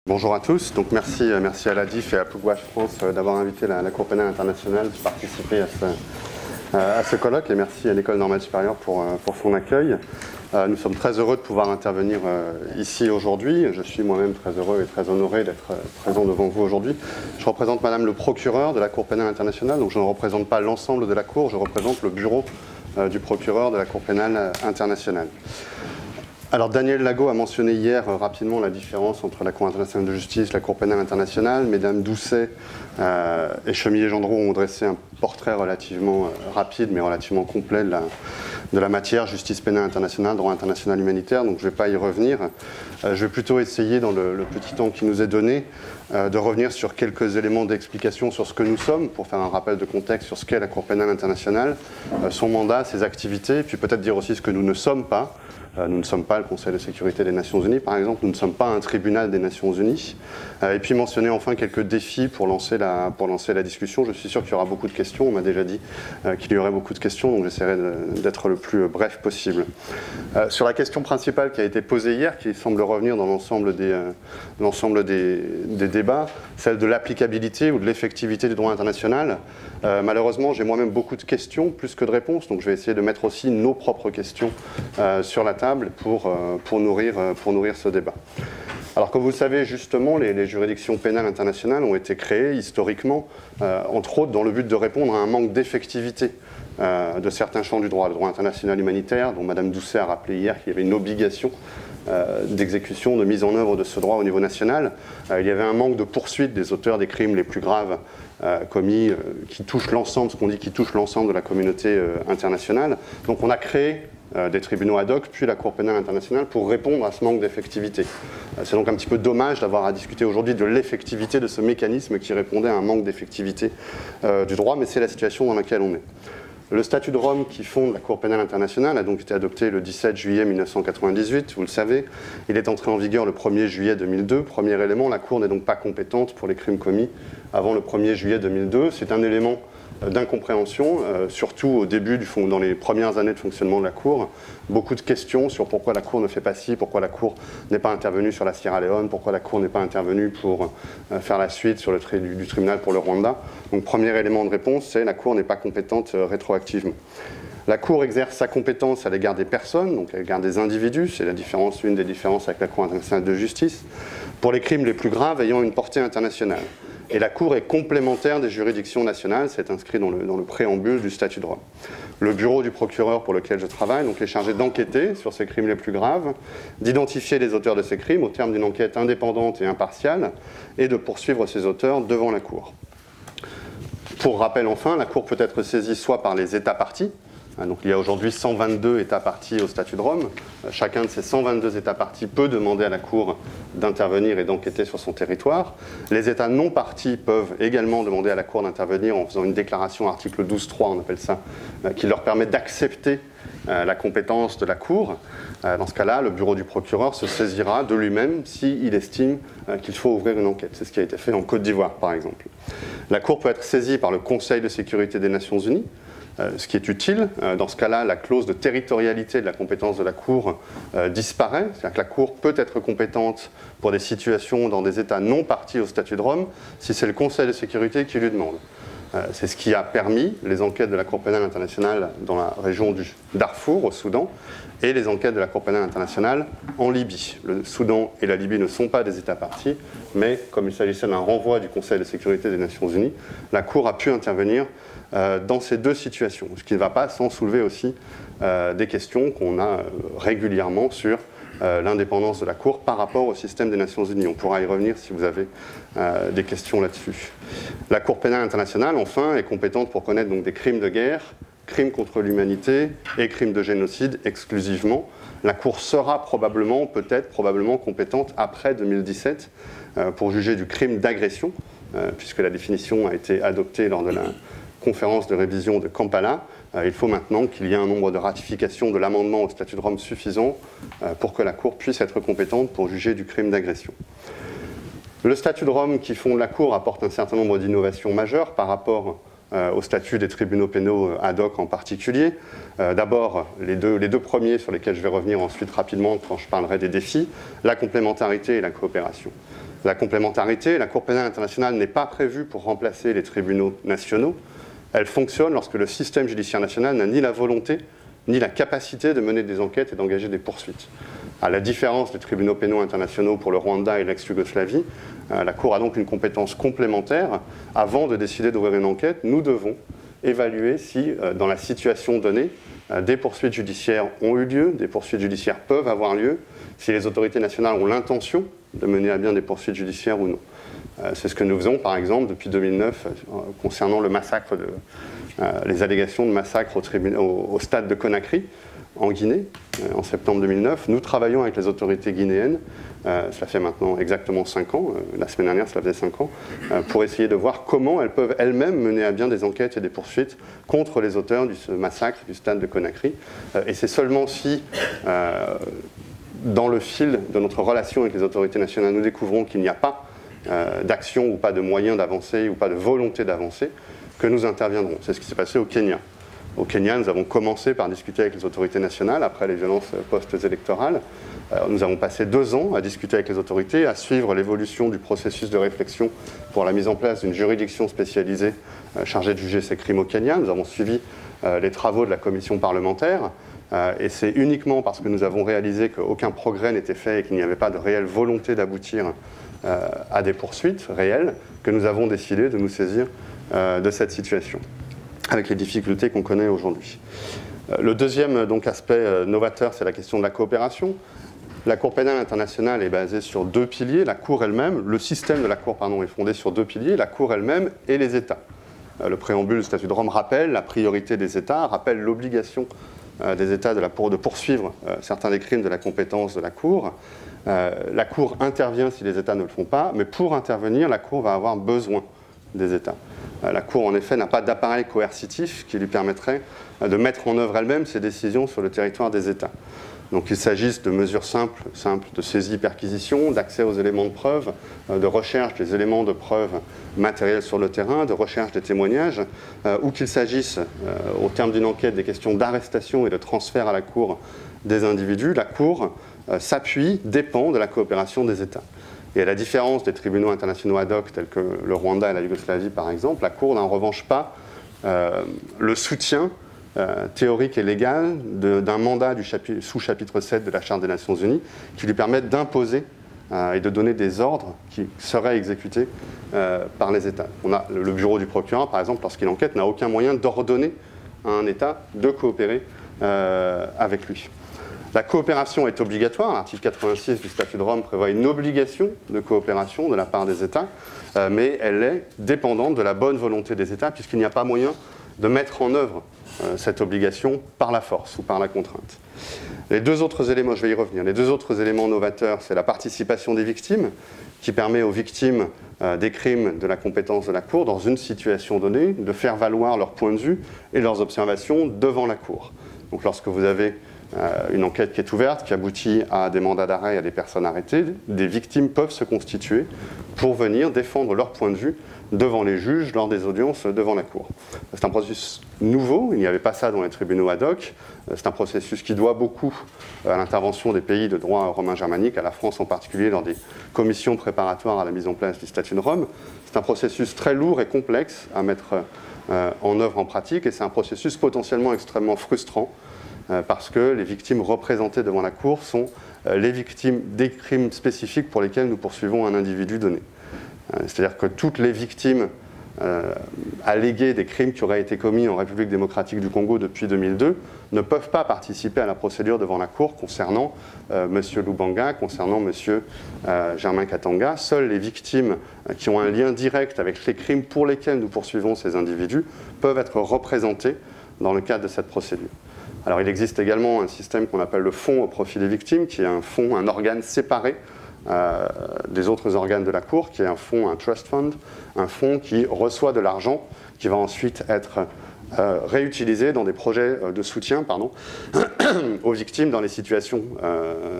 Bonjour à tous, donc merci à l'ADIF et à Pugwash France d'avoir invité la Cour pénale internationale de participer à ce colloque, et merci à l'École normale supérieure pour son accueil. Nous sommes très heureux de pouvoir intervenir ici aujourd'hui. Je suis moi-même très heureux et très honoré d'être présent devant vous aujourd'hui. Je représente Madame le procureur de la Cour pénale internationale, donc je ne représente pas l'ensemble de la Cour, je représente le bureau du procureur de la Cour pénale internationale. Alors Daniel Lago a mentionné hier rapidement la différence entre la Cour internationale de justice et la Cour pénale internationale. Mesdames Doucet et Chemillé-Gendreau ont dressé un portrait relativement rapide mais relativement complet de la matière justice pénale internationale, droit international humanitaire, donc je ne vais pas y revenir. Je vais plutôt essayer, dans le petit temps qui nous est donné, de revenir sur quelques éléments d'explication sur ce que nous sommes, pour faire un rappel de contexte sur ce qu'est la Cour pénale internationale, son mandat, ses activités, puis peut-être dire aussi ce que nous ne sommes pas. Nous ne sommes pas le Conseil de sécurité des Nations Unies, par exemple, nous ne sommes pas un tribunal des Nations Unies. Et puis mentionner enfin quelques défis pour lancer la discussion. Je suis sûr qu'il y aura beaucoup de questions, on m'a déjà dit qu'il y aurait beaucoup de questions, donc j'essaierai d'être le plus bref possible. Sur la question principale qui a été posée hier, qui semble revenir dans l'ensemble des débats, celle de l'applicabilité ou de l'effectivité du droit international, malheureusement j'ai moi-même beaucoup de questions, plus que de réponses, donc je vais essayer de mettre aussi nos propres questions sur la table pour nourrir ce débat. Alors comme vous le savez justement, les juridictions pénales internationales ont été créées historiquement, entre autres dans le but de répondre à un manque d'effectivité de certains champs du droit, le droit international humanitaire, dont Madame Doucet a rappelé hier qu'il y avait une obligation d'exécution, de mise en œuvre de ce droit au niveau national. Il y avait un manque de poursuite des auteurs des crimes les plus graves commis, qui touchent l'ensemble, ce qu'on dit qui touche l'ensemble de la communauté internationale. Donc on a créé des tribunaux ad hoc, puis la Cour pénale internationale pour répondre à ce manque d'effectivité. C'est donc un petit peu dommage d'avoir à discuter aujourd'hui de l'effectivité de ce mécanisme qui répondait à un manque d'effectivité du droit, mais c'est la situation dans laquelle on est. Le statut de Rome qui fonde la Cour pénale internationale a donc été adopté le 17 juillet 1998, vous le savez. Il est entré en vigueur le 1er juillet 2002. Premier élément, la Cour n'est donc pas compétente pour les crimes commis avant le 1er juillet 2002. C'est un élément d'incompréhension, surtout au début, dans les premières années de fonctionnement de la Cour. Beaucoup de questions sur pourquoi la Cour ne fait pas ci, pourquoi la Cour n'est pas intervenue sur la Sierra Leone, pourquoi la Cour n'est pas intervenue pour faire la suite sur du tribunal pour le Rwanda. Donc premier élément de réponse, c'est la Cour n'est pas compétente rétroactivement. La Cour exerce sa compétence à l'égard des personnes, donc à l'égard des individus, c'est l'une des différences avec la Cour internationale de justice, pour les crimes les plus graves ayant une portée internationale. Et la Cour est complémentaire des juridictions nationales, c'est inscrit dans le préambule du statut de Rome. Le bureau du procureur pour lequel je travaille donc, est chargé d'enquêter sur ces crimes les plus graves, d'identifier les auteurs de ces crimes au terme d'une enquête indépendante et impartiale, et de poursuivre ces auteurs devant la Cour. Pour rappel enfin, la Cour peut être saisie soit par les États parties, donc il y a aujourd'hui 122 États parties au statut de Rome. Chacun de ces 122 États parties peut demander à la Cour d'intervenir et d'enquêter sur son territoire. Les États non parties peuvent également demander à la Cour d'intervenir en faisant une déclaration, article 12.3, on appelle ça, qui leur permet d'accepter la compétence de la Cour. Dans ce cas-là, le bureau du procureur se saisira de lui-même s'il estime qu'il faut ouvrir une enquête. C'est ce qui a été fait en Côte d'Ivoire, par exemple. La Cour peut être saisie par le Conseil de sécurité des Nations Unies, ce qui est utile. Dans ce cas-là, la clause de territorialité de la compétence de la Cour disparaît. C'est-à-dire que la Cour peut être compétente pour des situations dans des États non partis au statut de Rome si c'est le Conseil de sécurité qui lui demande. C'est ce qui a permis les enquêtes de la Cour pénale internationale dans la région du Darfour, au Soudan, et les enquêtes de la Cour pénale internationale en Libye. Le Soudan et la Libye ne sont pas des États partis, mais comme il s'agissait d'un renvoi du Conseil de sécurité des Nations Unies, la Cour a pu intervenir dans ces deux situations, ce qui ne va pas sans soulever aussi des questions qu'on a régulièrement sur l'indépendance de la Cour par rapport au système des Nations Unies. On pourra y revenir si vous avez des questions là-dessus. La Cour pénale internationale, enfin, est compétente pour connaître donc, des crimes de guerre, crimes contre l'humanité et crimes de génocide exclusivement. La Cour sera probablement compétente après 2017 pour juger du crime d'agression, puisque la définition a été adoptée lors de la conférence de révision de Kampala. Il faut maintenant qu'il y ait un nombre de ratifications de l'amendement au statut de Rome suffisant pour que la Cour puisse être compétente pour juger du crime d'agression. Le statut de Rome qui fonde la Cour apporte un certain nombre d'innovations majeures par rapport au statut des tribunaux pénaux ad hoc en particulier. D'abord, les deux premiers sur lesquels je vais revenir ensuite rapidement quand je parlerai des défis, la complémentarité et la coopération. La complémentarité, la Cour pénale internationale n'est pas prévue pour remplacer les tribunaux nationaux. Elle fonctionne lorsque le système judiciaire national n'a ni la volonté ni la capacité de mener des enquêtes et d'engager des poursuites. À la différence des tribunaux pénaux internationaux pour le Rwanda et l'ex-Yougoslavie, la Cour a donc une compétence complémentaire. Avant de décider d'ouvrir une enquête, nous devons évaluer si, dans la situation donnée, des poursuites judiciaires ont eu lieu, des poursuites judiciaires peuvent avoir lieu, si les autorités nationales ont l'intention de mener à bien des poursuites judiciaires ou non. C'est ce que nous faisons, par exemple, depuis 2009, concernant le massacre, les allégations de massacre au stade de Conakry, en Guinée, en septembre 2009. Nous travaillons avec les autorités guinéennes, cela fait maintenant exactement 5 ans, la semaine dernière cela faisait 5 ans, pour essayer de voir comment elles peuvent elles-mêmes mener à bien des enquêtes et des poursuites contre les auteurs de ce massacre du stade de Conakry. Et c'est seulement si, dans le fil de notre relation avec les autorités nationales, nous découvrons qu'il n'y a pas d'action ou pas de moyens d'avancer ou pas de volonté d'avancer, que nous interviendrons. C'est ce qui s'est passé au Kenya. Au Kenya, nous avons commencé par discuter avec les autorités nationales après les violences post-électorales. Nous avons passé 2 ans à discuter avec les autorités, à suivre l'évolution du processus de réflexion pour la mise en place d'une juridiction spécialisée chargée de juger ces crimes au Kenya. Nous avons suivi les travaux de la commission parlementaire. Et c'est uniquement parce que nous avons réalisé qu'aucun progrès n'était fait et qu'il n'y avait pas de réelle volonté d'aboutir à des poursuites réelles que nous avons décidé de nous saisir de cette situation, avec les difficultés qu'on connaît aujourd'hui. Le deuxième aspect novateur, c'est la question de la coopération. La Cour pénale internationale est basée sur 2 piliers. La Cour elle-même, le système de la Cour est fondé sur 2 piliers, la Cour elle-même et les États. Le préambule du statut de Rome rappelle la priorité des États, rappelle l'obligation des États de poursuivre certains des crimes de la compétence de la Cour. La Cour intervient si les États ne le font pas, mais pour intervenir, la Cour va avoir besoin des États. La Cour, en effet, n'a pas d'appareil coercitif qui lui permettrait de mettre en œuvre elle-même ses décisions sur le territoire des États. Donc il s'agisse de mesures simples de saisie-perquisition, d'accès aux éléments de preuve, de recherche des éléments de preuve matériels sur le terrain, de recherche des témoignages, ou qu'il s'agisse, au terme d'une enquête, des questions d'arrestation et de transfert à la Cour des individus. La Cour s'appuie, dépend de la coopération des États. Et à la différence des tribunaux internationaux ad hoc, tels que le Rwanda et la Yougoslavie par exemple, la Cour n'a en revanche pas le soutien théorique et légal d'un mandat du sous-chapitre 7 de la Charte des Nations Unies qui lui permettent d'imposer et de donner des ordres qui seraient exécutés par les États. On a le bureau du procureur, par exemple, lorsqu'il enquête, n'a aucun moyen d'ordonner à un État de coopérer avec lui. La coopération est obligatoire. L'article 86 du statut de Rome prévoit une obligation de coopération de la part des États, mais elle est dépendante de la bonne volonté des États, puisqu'il n'y a pas moyen de mettre en œuvre cette obligation par la force ou par la contrainte. Les 2 autres éléments, je vais y revenir, les 2 autres éléments novateurs, c'est la participation des victimes, qui permet aux victimes des crimes de la compétence de la Cour, dans une situation donnée, de faire valoir leur point de vue et leurs observations devant la Cour. Donc lorsque vous avez une enquête qui est ouverte, qui aboutit à des mandats d'arrêt et à des personnes arrêtées, des victimes peuvent se constituer pour venir défendre leur point de vue devant les juges lors des audiences devant la Cour. C'est un processus nouveau, il n'y avait pas ça dans les tribunaux ad hoc, c'est un processus qui doit beaucoup à l'intervention des pays de droit romain germanique, à la France en particulier, dans des commissions préparatoires à la mise en place du statut de Rome. C'est un processus très lourd et complexe à mettre en œuvre en pratique, et c'est un processus potentiellement extrêmement frustrant, parce que les victimes représentées devant la Cour sont les victimes des crimes spécifiques pour lesquels nous poursuivons un individu donné. C'est-à-dire que toutes les victimes alléguées des crimes qui auraient été commis en République démocratique du Congo depuis 2002 ne peuvent pas participer à la procédure devant la Cour concernant M. Lubanga, concernant M. Germain Katanga. Seules les victimes qui ont un lien direct avec les crimes pour lesquels nous poursuivons ces individus peuvent être représentées dans le cadre de cette procédure. Alors il existe également un système qu'on appelle le fonds au profit des victimes, qui est un fonds, un organe séparé des autres organes de la Cour, qui est un fonds, un trust fund, un fonds qui reçoit de l'argent, qui va ensuite être réutilisé dans des projets de soutien aux victimes dans les situations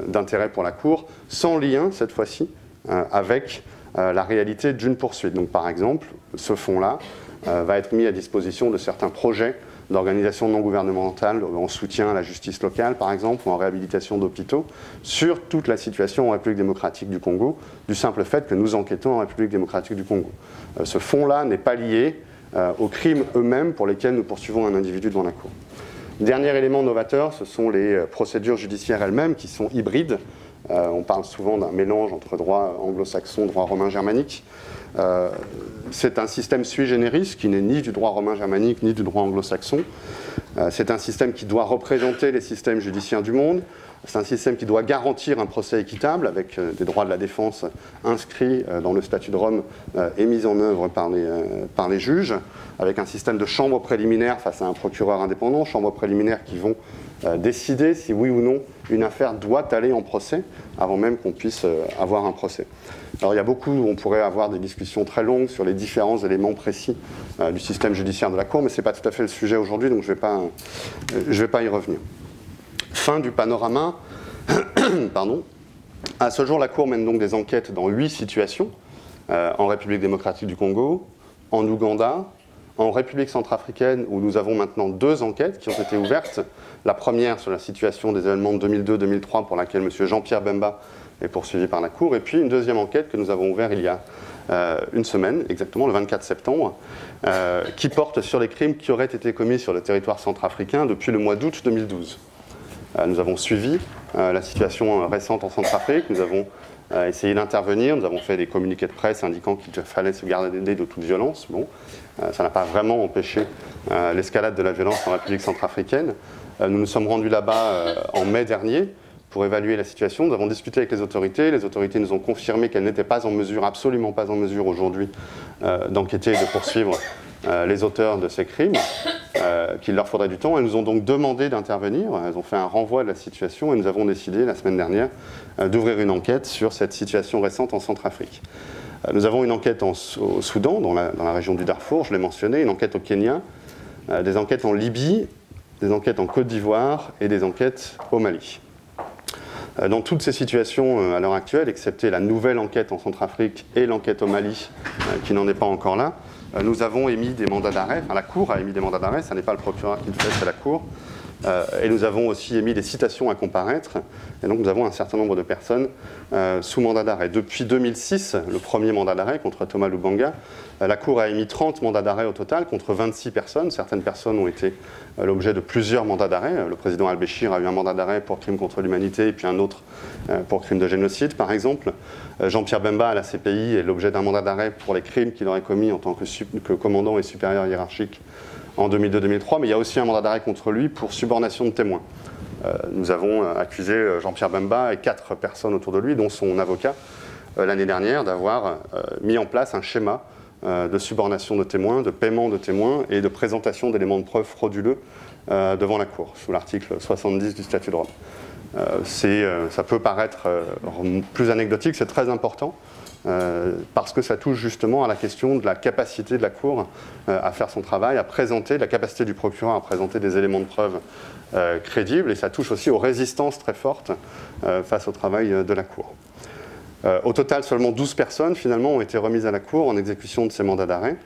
d'intérêt pour la Cour, sans lien cette fois-ci avec la réalité d'une poursuite. Donc par exemple, ce fonds-là va être mis à disposition de certains projets d'organisations non gouvernementales en soutien à la justice locale, par exemple, ou en réhabilitation d'hôpitaux, sur toute la situation en République démocratique du Congo, du simple fait que nous enquêtons en République démocratique du Congo. Ce fonds-là n'est pas lié aux crimes eux-mêmes pour lesquels nous poursuivons un individu devant la Cour. Dernier élément novateur, ce sont les procédures judiciaires elles-mêmes qui sont hybrides. On parle souvent d'un mélange entre droit anglo-saxon, droit romain germanique. C'est un système sui generis qui n'est ni du droit romain germanique ni du droit anglo-saxon. C'est un système qui doit représenter les systèmes judiciaires du monde. C'est un système qui doit garantir un procès équitable avec des droits de la défense inscrits dans le statut de Rome et mis en œuvre par les juges, avec un système de chambres préliminaires face à un procureur indépendant, chambres préliminaires qui vont décider si oui ou non une affaire doit aller en procès avant même qu'on puisse avoir un procès. Alors il y a beaucoup, on pourrait avoir des discussions très longues sur les différents éléments précis du système judiciaire de la Cour, mais ce n'est pas tout à fait le sujet aujourd'hui, donc je ne vais pas y revenir. Fin du panorama. Pardon. À ce jour, la Cour mène donc des enquêtes dans 8 situations, en République démocratique du Congo, en Ouganda, en République centrafricaine, où nous avons maintenant 2 enquêtes qui ont été ouvertes. La première sur la situation des événements de 2002-2003, pour laquelle M. Jean-Pierre Bemba est poursuivi par la Cour, et puis une deuxième enquête que nous avons ouverte il y a une semaine, exactement le 24 septembre, qui porte sur les crimes qui auraient été commis sur le territoire centrafricain depuis le mois d'août 2012. Nous avons suivi la situation récente en Centrafrique, nous avons essayé d'intervenir, nous avons fait des communiqués de presse indiquant qu'il fallait se garder de toute violence. Bon, ça n'a pas vraiment empêché l'escalade de la violence en République centrafricaine. Nous nous sommes rendus là-bas en mai dernier pour évaluer la situation. Nous avons discuté avec les autorités nous ont confirmé qu'elles n'étaient pas en mesure, absolument pas en mesure aujourd'hui, d'enquêter et de poursuivre les auteurs de ces crimes, qu'il leur faudrait du temps. Elles nous ont donc demandé d'intervenir, elles ont fait un renvoi de la situation et nous avons décidé la semaine dernière d'ouvrir une enquête sur cette situation récente en Centrafrique. Nous avons une enquête au Soudan, dans la région du Darfour, je l'ai mentionné, une enquête au Kenya, des enquêtes en Libye, des enquêtes en Côte d'Ivoire et des enquêtes au Mali. Dans toutes ces situations à l'heure actuelle, excepté la nouvelle enquête en Centrafrique et l'enquête au Mali, qui n'en est pas encore là, nous avons émis des mandats d'arrêt, enfin la Cour a émis des mandats d'arrêt, ce n'est pas le procureur qui le fait, c'est la Cour, et nous avons aussi émis des citations à comparaître, et donc nous avons un certain nombre de personnes sous mandat d'arrêt. Depuis 2006, le premier mandat d'arrêt contre Thomas Lubanga, la Cour a émis 30 mandats d'arrêt au total contre 26 personnes. Certaines personnes ont été l'objet de plusieurs mandats d'arrêt. Le président al-Béchir a eu un mandat d'arrêt pour crime contre l'humanité et puis un autre pour crime de génocide, par exemple. Jean-Pierre Bemba à la CPI est l'objet d'un mandat d'arrêt pour les crimes qu'il aurait commis en tant que commandant et supérieur hiérarchique en 2002-2003, mais il y a aussi un mandat d'arrêt contre lui pour subornation de témoins. Nous avons accusé Jean-Pierre Bemba et 4 personnes autour de lui, dont son avocat, l'année dernière, d'avoir mis en place un schéma de subornation de témoins, de paiement de témoins et de présentation d'éléments de preuve frauduleux devant la Cour, sous l'article 70 du statut de Rome. Ça peut paraître plus anecdotique, c'est très important, parce que ça touche justement à la question de la capacité de la Cour à faire son travail, à présenter, la capacité du procureur à présenter des éléments de preuve crédibles, et ça touche aussi aux résistances très fortes face au travail de la Cour. Au total, seulement 12 personnes finalement ont été remises à la Cour en exécution de ces mandats d'arrêt.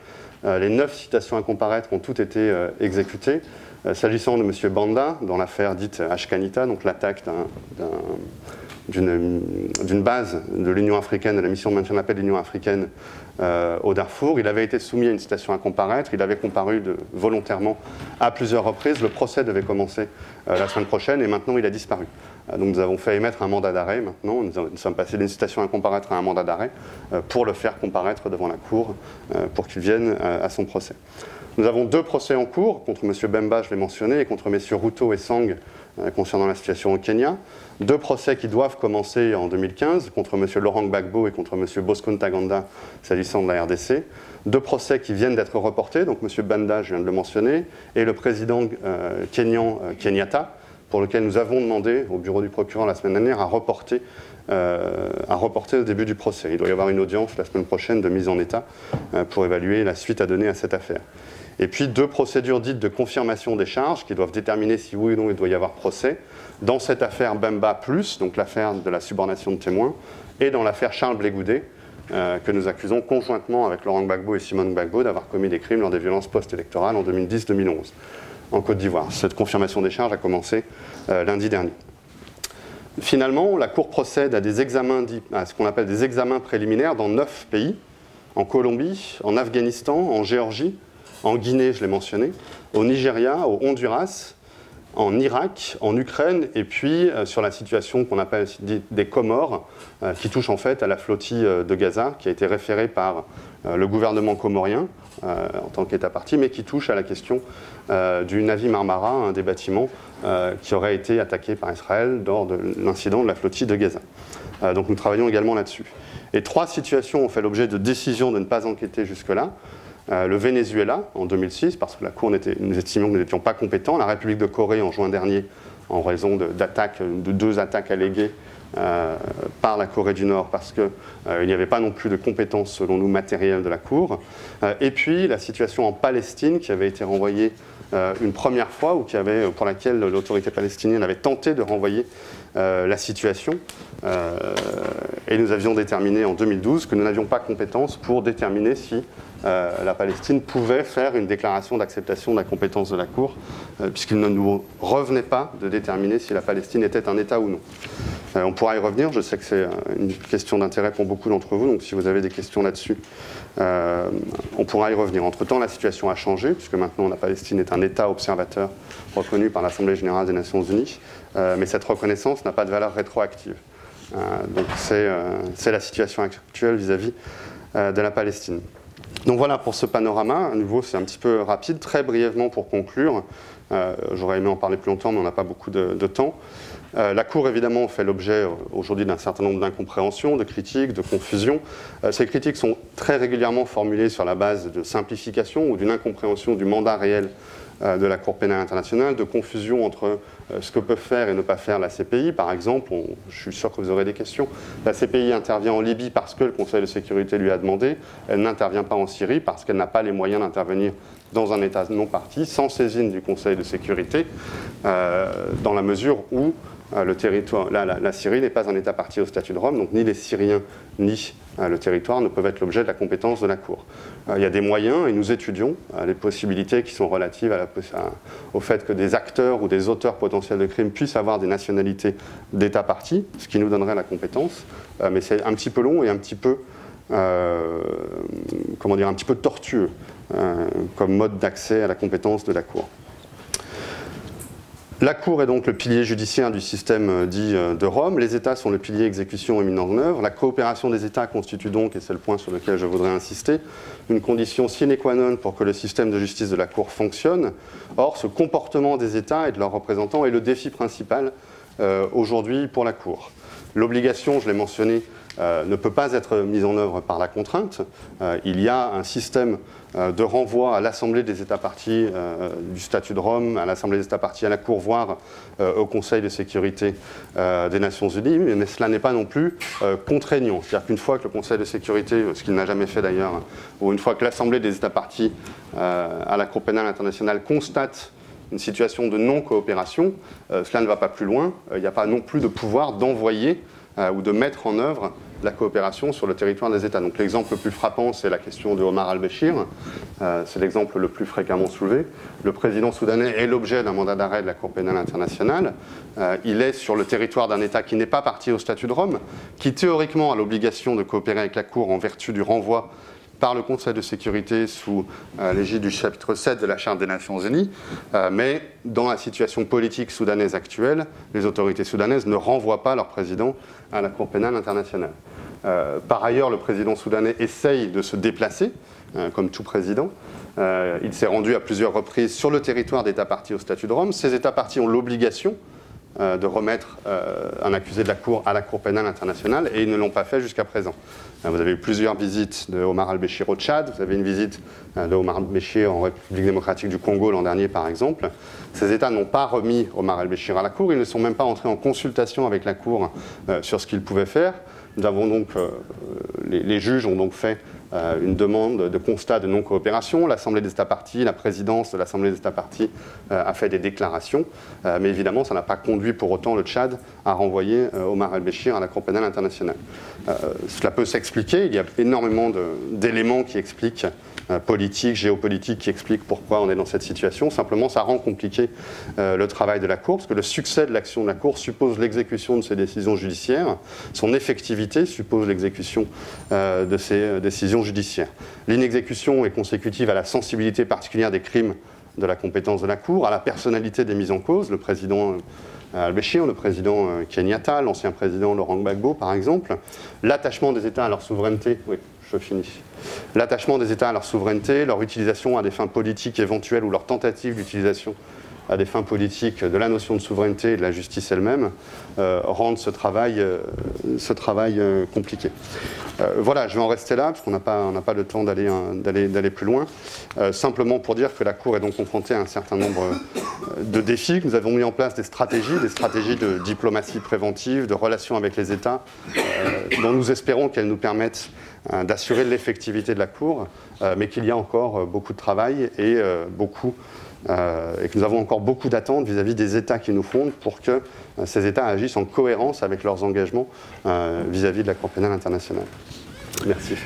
Les 9 citations à comparaître ont toutes été exécutées. S'agissant de M. Banda, dans l'affaire dite Ashkanita, donc l'attaque d'une base de l'Union africaine, de la mission de maintien de la paix de l'Union africaine au Darfour. Il avait été soumis à une citation à comparaître, il avait comparu volontairement à plusieurs reprises. Le procès devait commencer la semaine prochaine et maintenant il a disparu. Donc nous avons fait émettre un mandat d'arrêt maintenant, nous sommes passés d'une citation à comparaître à un mandat d'arrêt pour le faire comparaître devant la Cour pour qu'il vienne à son procès. Nous avons 2 procès en cours, contre M. Bemba, je l'ai mentionné, et contre M. Ruto et Sang, concernant la situation au Kenya. 2 procès qui doivent commencer en 2015, contre M. Laurent Gbagbo et contre M. Bosco Ntaganda, s'agissant de la RDC. 2 procès qui viennent d'être reportés, donc M. Banda, je viens de le mentionner, et le président kenyan Kenyatta, pour lequel nous avons demandé au bureau du procureur la semaine dernière à reporter le début du procès. Il doit y avoir une audience la semaine prochaine de mise en état pour évaluer la suite à donner à cette affaire. Et puis 2 procédures dites de confirmation des charges qui doivent déterminer si oui ou non il doit y avoir procès. Dans cette affaire Bemba Plus, donc l'affaire de la subornation de témoins, et dans l'affaire Charles Blé Goudé, que nous accusons conjointement avec Laurent Gbagbo et Simone Gbagbo d'avoir commis des crimes lors des violences post-électorales en 2010-2011. en Côte d'Ivoire. Cette confirmation des charges a commencé lundi dernier. Finalement, la Cour procède à des examens, à ce qu'on appelle des examens préliminaires dans 9 pays, en Colombie, en Afghanistan, en Géorgie, en Guinée, je l'ai mentionné, au Nigeria, au Honduras, en Irak, en Ukraine, et puis sur la situation qu'on appelle des Comores, qui touche en fait à la flottille de Gaza, qui a été référée par le gouvernement comorien en tant qu'État partie, mais qui touche à la question du Navi Marmara, un des bâtiments qui aurait été attaqué par Israël lors de l'incident de la flottille de Gaza. Donc nous travaillons également là-dessus. Et 3 situations ont fait l'objet de décisions de ne pas enquêter jusque-là. Le Venezuela, en 2006, parce que la Cour, nous estimions que nous n'étions pas compétents. La République de Corée, en juin dernier, en raison de 2 attaques alléguées par la Corée du Nord, parce qu'il n'y avait pas non plus de compétences, selon nous, matérielles de la Cour. Et puis, la situation en Palestine, qui avait été renvoyée une première fois, ou pour laquelle l'autorité palestinienne avait tenté de renvoyer la situation. Et nous avions déterminé en 2012 que nous n'avions pas compétence pour déterminer si la Palestine pouvait faire une déclaration d'acceptation de la compétence de la Cour, puisqu'il ne nous revenait pas de déterminer si la Palestine était un État ou non. On pourra y revenir, je sais que c'est une question d'intérêt pour beaucoup d'entre vous, donc si vous avez des questions là-dessus, on pourra y revenir. Entre-temps, la situation a changé, puisque maintenant la Palestine est un État observateur reconnu par l'Assemblée générale des Nations Unies, mais cette reconnaissance n'a pas de valeur rétroactive. Donc c'est la situation actuelle vis-à-vis de la Palestine. Donc voilà pour ce panorama. À nouveau, c'est un petit peu rapide. Très brièvement pour conclure, j'aurais aimé en parler plus longtemps, mais on n'a pas beaucoup de temps. La Cour, évidemment, fait l'objet aujourd'hui d'un certain nombre d'incompréhensions, de critiques, de confusions. Ces critiques sont très régulièrement formulées sur la base de simplification ou d'une incompréhension du mandat réel de la Cour pénale internationale, de confusion entre ce que peut faire et ne pas faire la CPI. Par exemple, je suis sûr que vous aurez des questions, la CPI intervient en Libye parce que le Conseil de sécurité lui a demandé, elle n'intervient pas en Syrie parce qu'elle n'a pas les moyens d'intervenir dans un État non parti, sans saisine du Conseil de sécurité, dans la mesure où la Syrie n'est pas un État parti au statut de Rome, donc ni les Syriens ni le territoire ne peuvent être l'objet de la compétence de la Cour. Il y a des moyens et nous étudions les possibilités qui sont relatives au fait que des acteurs ou des auteurs potentiels de crimes puissent avoir des nationalités d'État parti, ce qui nous donnerait la compétence, mais c'est un petit peu long et un petit peu, un petit peu tortueux comme mode d'accès à la compétence de la Cour. La Cour est donc le pilier judiciaire du système dit de Rome. Les États sont le pilier exécution et mise en œuvre. La coopération des États constitue donc, et c'est le point sur lequel je voudrais insister, une condition sine qua non pour que le système de justice de la Cour fonctionne. Or, ce comportement des États et de leurs représentants est le défi principal aujourd'hui pour la Cour. L'obligation, je l'ai mentionné, ne peut pas être mise en œuvre par la contrainte. Il y a un système de renvoi à l'Assemblée des États partis du statut de Rome, à l'Assemblée des États partis, à la Cour, voire au Conseil de sécurité des Nations Unies, mais cela n'est pas non plus contraignant. C'est-à-dire qu'une fois que le Conseil de sécurité, ce qu'il n'a jamais fait d'ailleurs, ou une fois que l'Assemblée des États partis à la Cour pénale internationale constate une situation de non-coopération, cela ne va pas plus loin. Il n'y a pas non plus de pouvoir d'envoyer ou de mettre en œuvre la coopération sur le territoire des États. Donc l'exemple le plus frappant, c'est la question de Omar al-Béchir. C'est l'exemple le plus fréquemment soulevé. Le président soudanais est l'objet d'un mandat d'arrêt de la Cour pénale internationale. Il est sur le territoire d'un État qui n'est pas parti au statut de Rome, qui théoriquement a l'obligation de coopérer avec la Cour en vertu du renvoi par le Conseil de sécurité sous l'égide du chapitre 7 de la Charte des Nations Unies, mais dans la situation politique soudanaise actuelle, les autorités soudanaises ne renvoient pas leur président à la Cour pénale internationale. Par ailleurs, le président soudanais essaye de se déplacer, comme tout président. Il s'est rendu à plusieurs reprises sur le territoire d'États partis au statut de Rome. Ces États partis ont l'obligation de remettre un accusé de la Cour à la Cour pénale internationale, et ils ne l'ont pas fait jusqu'à présent. Vous avez eu plusieurs visites de Omar al-Béchir au Tchad, vous avez une visite de Omar al-Béchir en République démocratique du Congo l'an dernier par exemple. Ces États n'ont pas remis Omar al-Béchir à la Cour, ils ne sont même pas entrés en consultation avec la Cour sur ce qu'ils pouvaient faire. Nous avons donc, les juges ont donc fait une demande de constat de non-coopération. L'Assemblée des États parties, la présidence de l'Assemblée des États parties a fait des déclarations, mais évidemment, ça n'a pas conduit pour autant le Tchad à renvoyer Omar el-Béchir à la Cour pénale internationale. Cela peut s'expliquer, il y a énormément d'éléments qui expliquent, politiques, géopolitiques, qui expliquent pourquoi on est dans cette situation. Simplement, ça rend compliqué le travail de la Cour, parce que le succès de l'action de la Cour suppose l'exécution de ses décisions judiciaires, son effectivité suppose l'exécution de ces décisions judiciaires. L'inexécution est consécutive à la sensibilité particulière des crimes de la compétence de la Cour, à la personnalité des mises en cause, le président al-Béchir, le président Kenyatta, l'ancien président Laurent Gbagbo par exemple, l'attachement des États à leur souveraineté, oui, je finis, l'attachement des États à leur souveraineté, leur utilisation à des fins politiques éventuelles ou leur tentative d'utilisation à des fins politiques de la notion de souveraineté et de la justice elle-même, rendent ce travail compliqué. Voilà, je vais en rester là, parce qu'on n'a pas le temps d'aller plus loin. Simplement pour dire que la Cour est donc confrontée à un certain nombre de défis, que nous avons mis en place des stratégies de diplomatie préventive, de relations avec les États, dont nous espérons qu'elles nous permettent d'assurer l'effectivité de la Cour, mais qu'il y a encore beaucoup de travail et que nous avons encore beaucoup d'attentes vis-à-vis des États qui nous fondent pour que ces États agissent en cohérence avec leurs engagements vis-à-vis de la Cour pénale internationale. Merci.